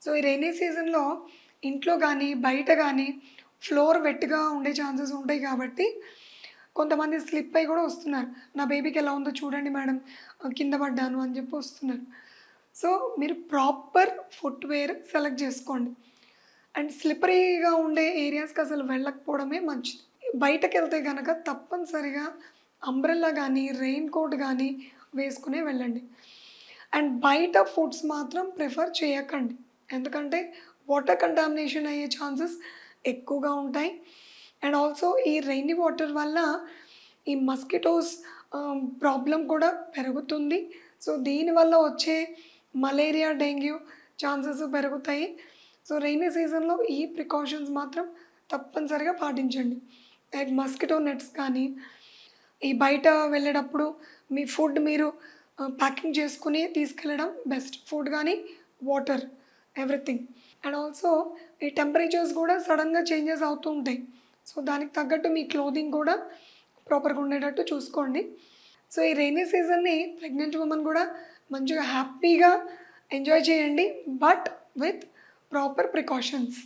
So ఈ rainy సీజన్‌లో ఇంట్లో గానీ, బయట గానీ ఫ్లోర్ వెట్‌గా ఉండే ఛాన్సెస్ ఉంటాయి కాబట్టి కొంతమంది స్లిప్ అయ్యి గూడా వస్తున్నారు. నా బేబీకి ఎలా ఉందో చూడండి మేడం కింద పడ్డాను అని జెప్పి వస్తున్నారు. సో మీరు ప్రాపర్ ఫుట్‌వేర్ సెలెక్ట్ జేసుకోండి. అండ్ స్లిప్పరీగా ఉండే ఏరియాస్‌కి అసలు వెళ్ళకపోవడమే మంచిది. బయటకెళ్తే గనక తప్పనిసరిగా అంబ్రెల్లా గానీ, రెయిన్ కోట్ గానీ వేసుకునే వెళ్ళండి. అండ్ బయట ఫుడ్స్ మాత్రం ప్రిఫర్ చేయకండి. ఎందుకంటే వాటర్ కంటామినేషన్ అయ్యే ఛాన్సెస్ ఎక్కువగా ఉంటాయి. అండ్ ఆల్సో ఈ రెయినీ వాటర్ వల్ల ఈ మస్కిటోస్ ప్రాబ్లమ్ కూడా పెరుగుతుంది. సో దీనివల్ల వచ్చే మలేరియా, డెంగ్యూ ఛాన్సెస్ పెరుగుతాయి. సో రెయినీ సీజన్‌లో ఈ ప్రికాషన్స్ మాత్రం తప్పనిసరిగా పాటించండి. లైక్ మస్కిటో నెట్స్ కానీ, ఈ బయట వెళ్ళేటప్పుడు మీ ఫుడ్ మీరు ప్యాకింగ్ చేసుకొని తీసుకెళ్ళడం బెస్ట్. ఫుడ్ గానీ, వాటర్ ఎవ్రీథింగ్. అండ్ ఆల్సో ఈ టెంపరేచర్స్ గూడా సడెన్‌గా చేంజెస్ అవుతూ ఉంటాయి. సో దానికి తగ్గట్టు మీ క్లోదింగ్ కూడా ప్రాపర్‌గా ఉండేటట్టు చూసుకోండి. సో ఈ రెయినీ సీజన్‌ని ప్రెగ్నెంట్ వుమెన్ గూడా మంచిగా హ్యాపీగా ఎంజాయ్ చేయండి. But with proper precautions.